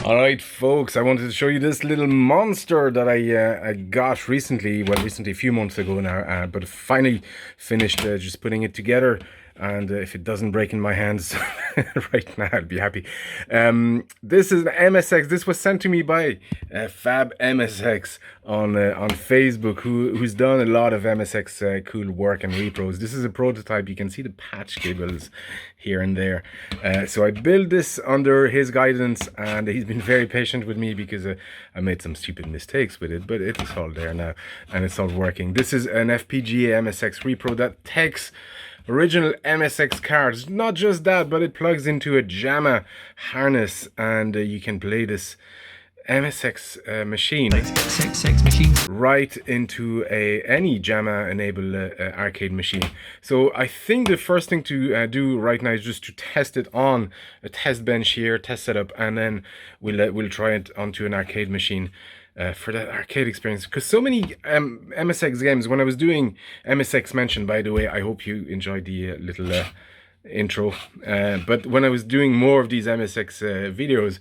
All right, folks, I wanted to show you this little monster that I got recently. Well, recently, a few months ago now, but finally finished just putting it together. And if it doesn't break in my hands right now, I'll be happy. This is an MSX. This was sent to me by Fab MSX on Facebook, who's done a lot of MSX cool work and repros. This is a prototype. You can see the patch cables here and there. So I built this under his guidance, and he's been very patient with me because I made some stupid mistakes with it, but it's all there now and it's all working. This is an FPGA MSX repro that takes original MSX cards. Not just that, but it plugs into a JAMMA harness, and you can play this MSX machine right into any JAMMA enabled arcade machine. So I think the first thing to do right now is just to test it on a test bench here, test setup, and then we'll try it onto an arcade machine. For that arcade experience, because so many MSX games, when I was doing MSX Mention, by the way, I hope you enjoyed the little intro, but when I was doing more of these MSX videos,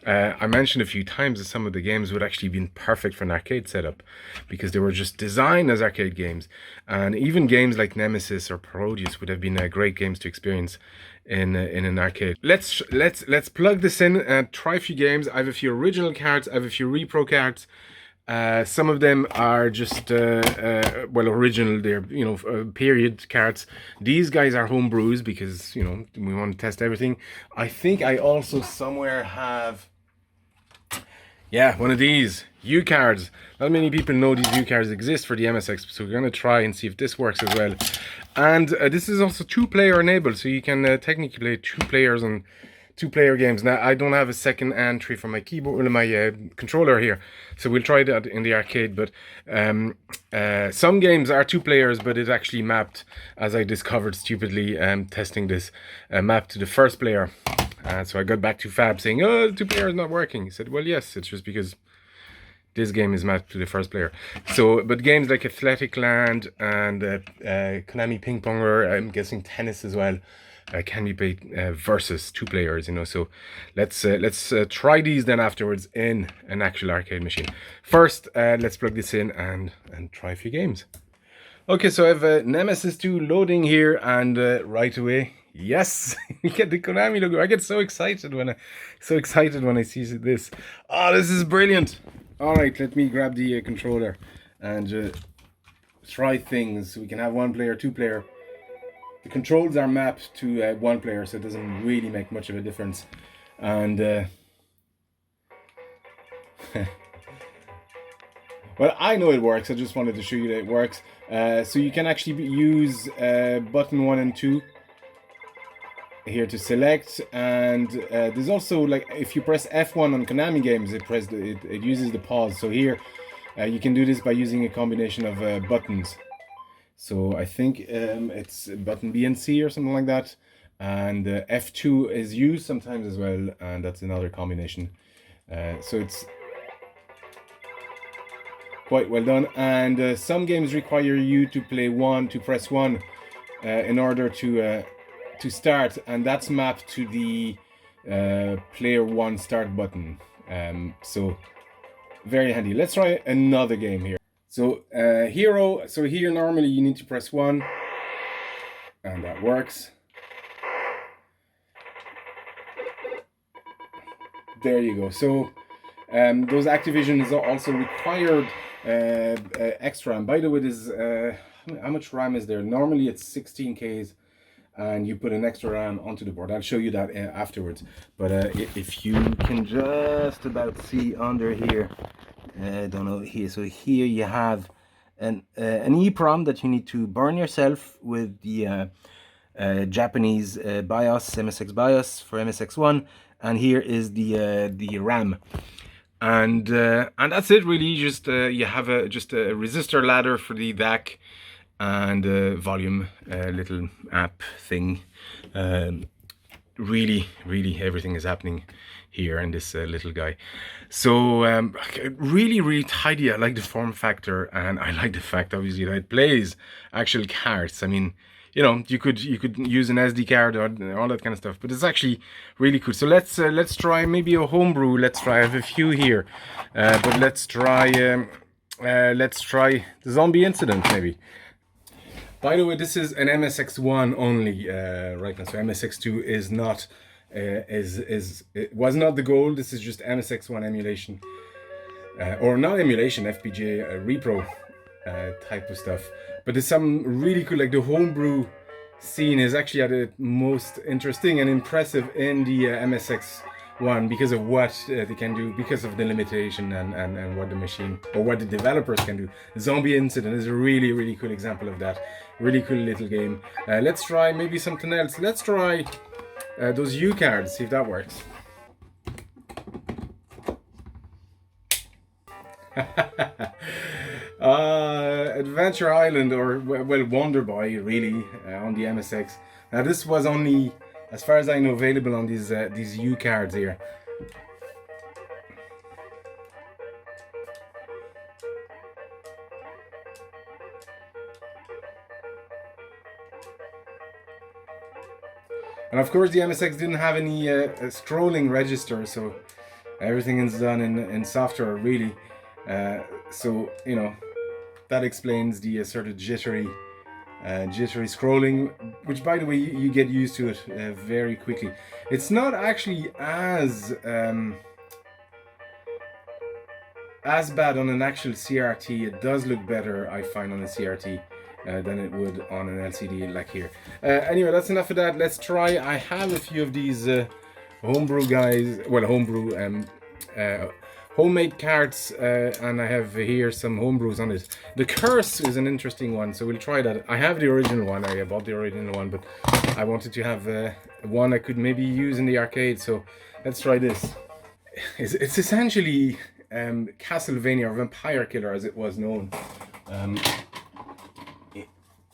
I mentioned a few times that some of the games would actually been perfect for an arcade setup because they were just designed as arcade games, and even games like Nemesis or Parodius would have been great games to experience in an arcade. Let's plug this in and try a few games. I have a few original cards, I have a few repro cards. Some of them are just well, original. They're period cards. These guys are home brews because we want to test everything. I think I also somewhere have one of these U cards. Not many people know these U cards exist for the MSX, so we're going to try and see if this works as well. And this is also two-player enabled, so you can technically play two players on two-player games. Now, I don't have a second entry for my keyboard, my controller here, so we'll try that in the arcade. But some games are two players, but it's actually mapped, as I discovered stupidly testing this, mapped to the first player. So I got back to Fab saying, "Oh, the two-player is not working." He said, "Well, yes, it's just because this game is mapped to the first player." So, but games like Athletic Land and Konami Ping Ponger, I'm guessing tennis as well, can be played versus two players. So let's try these then afterwards in an actual arcade machine. First, let's plug this in and try a few games. Okay, so I have Nemesis 2 loading here, and right away, yes, you get the Konami logo. I get so excited when I see this. Oh, this is brilliant. All right, let me grab the controller and try things. We can have one player, two player. The controls are mapped to one player, so it doesn't really make much of a difference. And well, I know it works. I just wanted to show you that it works. So you can actually use button 1 and 2 here to select, and there's also, like, if you press F1 on Konami games, it uses the pause. So here you can do this by using a combination of buttons. So I think it's button B and C or something like that, and F2 is used sometimes as well, and that's another combination. So it's quite well done. And some games require you to press 1 in order to start, and that's mapped to the player 1 start button. So very handy. Let's try another game here. So Hero. So here normally you need to press 1, and that works. There you go. So those Activision is also required extra. And by the way, this how much RAM is there? Normally it's 16Ks. And you put an extra RAM onto the board. I'll show you that afterwards. But if you can just about see under here, I don't know here. So here you have an EEPROM that you need to burn yourself with the Japanese BIOS, MSX BIOS for MSX1, and here is the RAM. And that's it really. Just you have a resistor ladder for the DAC, and volume little app thing. Really everything is happening here in this little guy. So really tidy. I like the form factor, and I like the fact obviously that it plays actual cards. I mean, you know, you could use an SD card or all that kind of stuff. But it's actually really cool. So let's try maybe a homebrew. Let's try. I have a few here, but let's try the Zombie Incident maybe. By the way, this is an MSX1 only right now. So MSX2 is not it was not the goal. This is just MSX1 emulation. Or not emulation, FPGA repro type of stuff. But there's some really cool, like the homebrew scene is actually at the most interesting and impressive in the MSX1 because of what they can do, because of the limitation and what the machine or what the developers can do. Zombie Incident is a really, really cool example of that. Really cool little game. Let's try maybe something else. Let's try those U cards, see if that works. Adventure Island, or well, Wonder Boy, really, on the MSX. Now this was only, as far as I know, available on these U cards here. And of course the MSX didn't have any scrolling register, so everything is done in software, really. So, you know, that explains the sort of jittery scrolling, which, by the way, you get used to it very quickly. It's not actually as bad on an actual CRT. It does look better, I find, on a CRT than it would on an LCD like here. Anyway, that's enough of that. Let's try. I have a few of these homebrew guys, well, homemade cards, and I have here some homebrews on it. The Curse is an interesting one, so we'll try that. I have the original one. I bought the original one, but I wanted to have one I could maybe use in the arcade, so let's try this. It's essentially Castlevania, or Vampire Killer as it was known.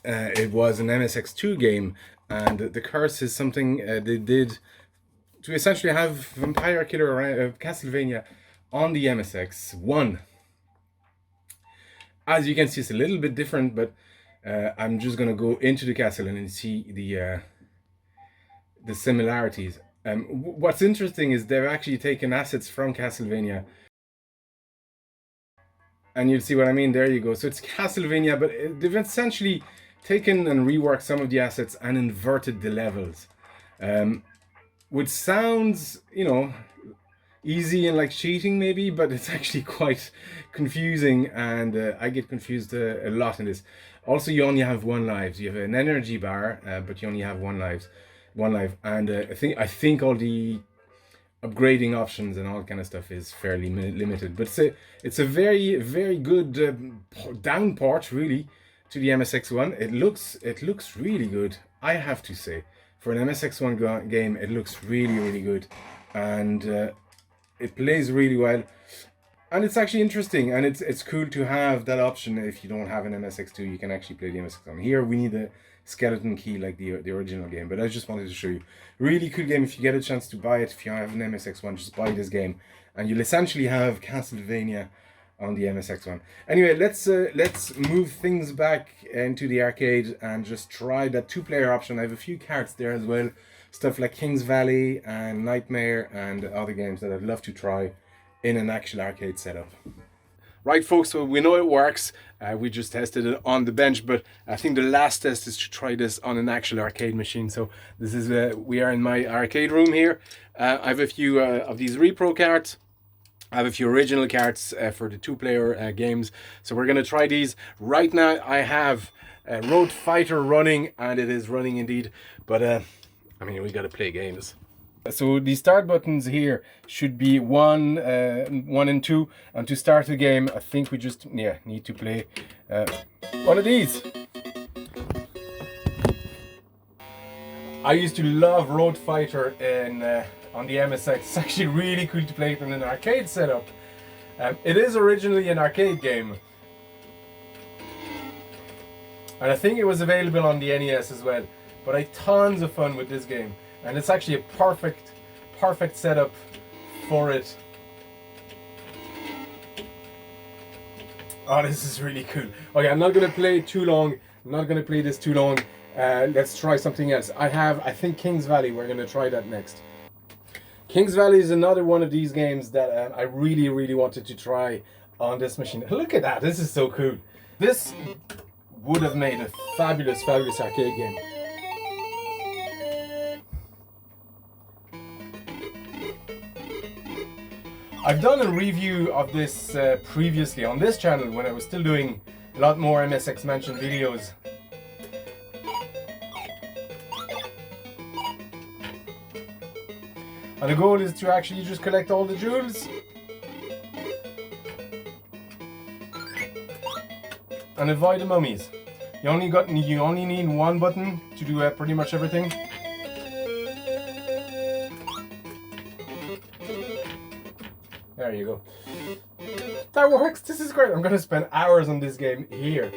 It was an MSX2 game, and the Curse is something they did to essentially have Vampire Killer or Castlevania on the MSX1. As you can see, it's a little bit different, but I'm just gonna go into the castle and see the similarities. What's interesting is they've actually taken assets from Castlevania, and you'll see what I mean. There you go. So it's Castlevania, but they've essentially taken and reworked some of the assets and inverted the levels, which sounds, you know, easy and like cheating maybe, but it's actually quite confusing, and I get confused a lot in this. Also, you only have one life. You have an energy bar, but you only have one life, and I think all the upgrading options and all kind of stuff is fairly limited. But it's a very, very good down port, really, to the MSX1. It looks really good, I have to say. For an MSX1 game, it looks really, really good, and it plays really well, and it's actually interesting, and it's cool to have that option. If you don't have an MSX2, you can actually play the MSX1. Here we need a skeleton key like the original game, but I just wanted to show you. Really cool game. If you get a chance to buy it, if you have an MSX1, just buy this game, and you'll essentially have Castlevania on the MSX1. Anyway, let's move things back into the arcade and just try that two-player option. I have a few cards there as well. Stuff like King's Valley and Nightmare and other games that I'd love to try in an actual arcade setup. Right, folks, so we know it works. We just tested it on the bench, but I think the last test is to try this on an actual arcade machine. So this is we are in my arcade room here. I have a few of these repro cards. I have a few original cards for the two-player games. So we're going to try these. Right now I have Road Fighter running, and it is running indeed. But I mean, we got to play games. So the start buttons here should be 1 and 2. And to start the game, I think we just need to play one of these. I used to love Road Fighter on the MSX. It's actually really cool to play it in an arcade setup. It is originally an arcade game, and I think it was available on the NES as well. But I had tons of fun with this game, and it's actually a perfect setup for it. Oh, this is really cool. Okay, I'm not gonna play too long. I'm not gonna play this too long. let's try something else. I think King's Valley, we're going to try that next. King's Valley is another one of these games that I really, really wanted to try on this machine. Look at that, this is so cool. This would have made a fabulous, fabulous arcade game. I've done a review of this previously on this channel when I was still doing a lot more MSX Mansion videos. And the goal is to actually just collect all the jewels and avoid the mummies. You only need one button to do pretty much everything. There you go. That works. This is great. I'm gonna spend hours on this game here.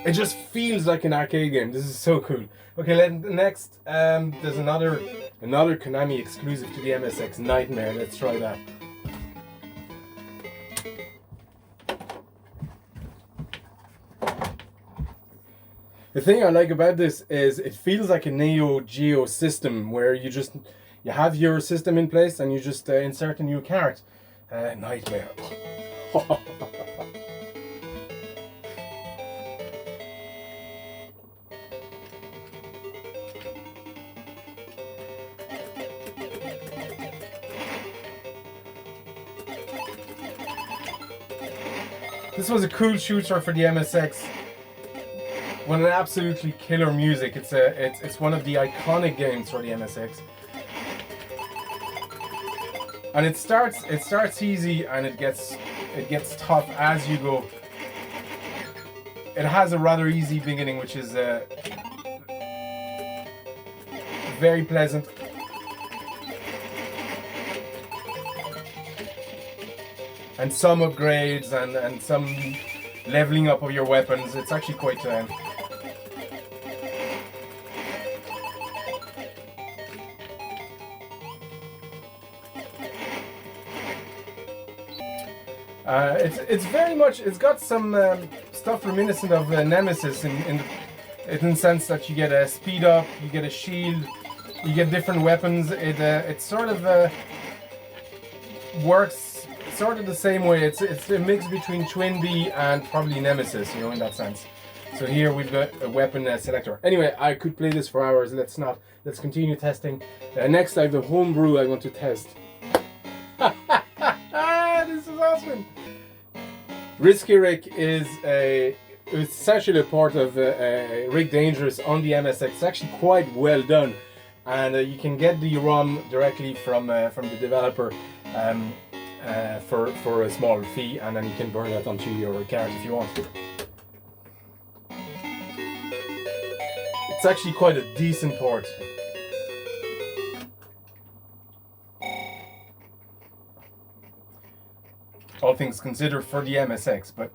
It just feels like an arcade game. This is so cool. Okay, next, there's another Konami exclusive to the MSX, Nightmare. Let's try that. The thing I like about this is it feels like a Neo Geo system where you have your system in place and you just insert a new card. Nightmare. This was a cool shooter for the MSX. With an absolutely killer music. It's one of the iconic games for the MSX. And it starts easy and it gets tough as you go. It has a rather easy beginning, which is very pleasant. And some upgrades and some leveling up of your weapons. It's actually quite it's very much, it's got some stuff reminiscent of Nemesis in the sense that you get a speed up, you get a shield, you get different weapons. It sort of works sort of the same way. It's a mix between Twin-B and probably Nemesis, you know, in that sense. So here we've got a weapon selector. Anyway, I could play this for hours. Let's continue testing. Next, I have the homebrew I want to test. This is awesome. Risky Rick is it's actually a part of Rick Dangerous on the MSX. It's actually quite well done, and you can get the ROM directly from the developer for a small fee, and then you can burn that onto your card if you want to. It's actually quite a decent port. All things considered for the MSX, but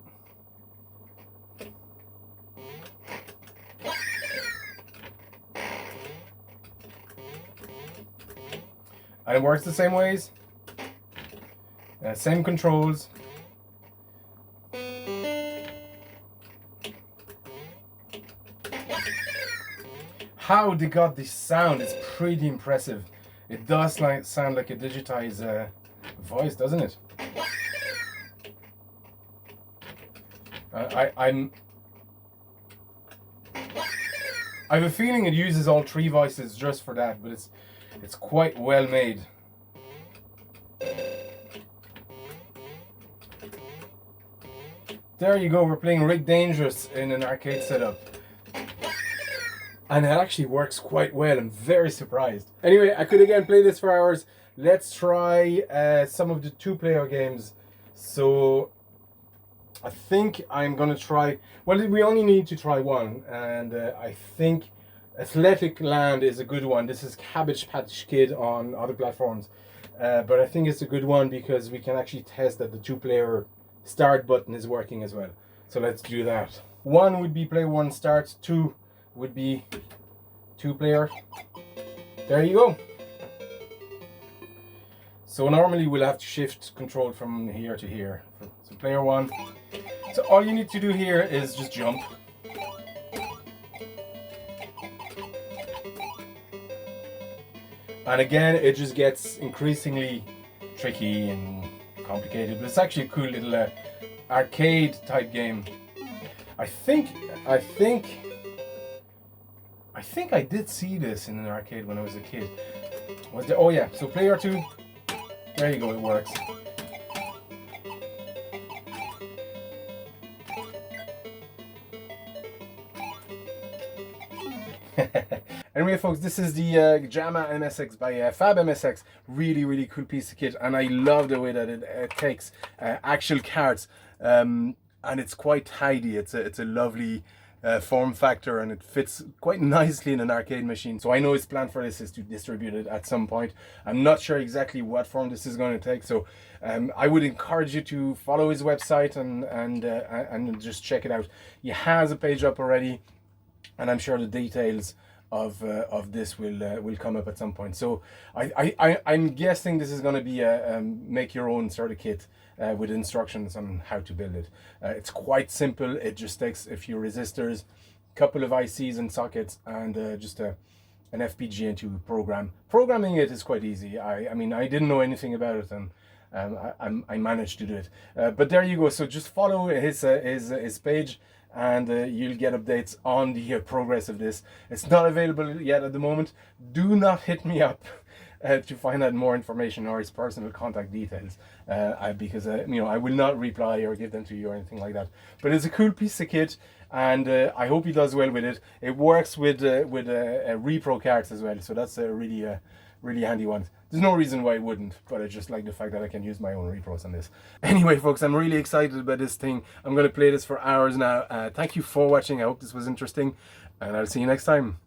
and it works the same ways, same controls. How they got this sound is pretty impressive. It does sound like a digitized voice, doesn't it? I have a feeling it uses all three voices just for that, but it's quite well made. There you go, we're playing Rick Dangerous in an arcade setup. And it actually works quite well. I'm very surprised. Anyway, I could again play this for hours. Let's try some of the two-player games. So I think I'm gonna try, well, we only need to try one, and I think Athletic Land is a good one. This is Cabbage Patch Kid on other platforms, but I think it's a good one because we can actually test that the two-player start button is working as well. So let's do that. One would be play one start, two would be two-player. There you go. So normally we'll have to shift control from here to here. So player one. So all you need to do here is just jump. And again, it just gets increasingly tricky and complicated, but it's actually a cool little arcade type game. I think I did see this in an arcade when I was a kid. Was there? Oh yeah, so player 2, there you go, it works. Anyway, folks, this is the JAMA MSX by Fab MSX. Really, really cool piece of kit, and I love the way that it takes actual cards, and it's quite tidy. It's a lovely form factor, and it fits quite nicely in an arcade machine. So I know his plan for this is to distribute it at some point. I'm not sure exactly what form this is going to take, so I would encourage you to follow his website and just check it out. He has a page up already, and I'm sure the details of this will come up at some point. So I'm guessing this is going to be a make your own sort of kit with instructions on how to build it. It's quite simple. It just takes a few resistors, a couple of ICs and sockets, and just an FPGA to program. Programming it is quite easy. I mean, I didn't know anything about it, and I managed to do it. But there you go. So just follow his page, and you'll get updates on the progress of this. It's not available yet at the moment. Do not hit me up to find out more information or his personal contact details, because you know, I will not reply or give them to you or anything like that. But it's a cool piece of kit, and I hope he does well with it. It works with repro cards as well, so that's a really handy one. There's no reason why I wouldn't, but I just like the fact that I can use my own repros on this. Anyway, folks, I'm really excited about this thing. I'm going to play this for hours now. Thank you for watching. I hope this was interesting, and I'll see you next time.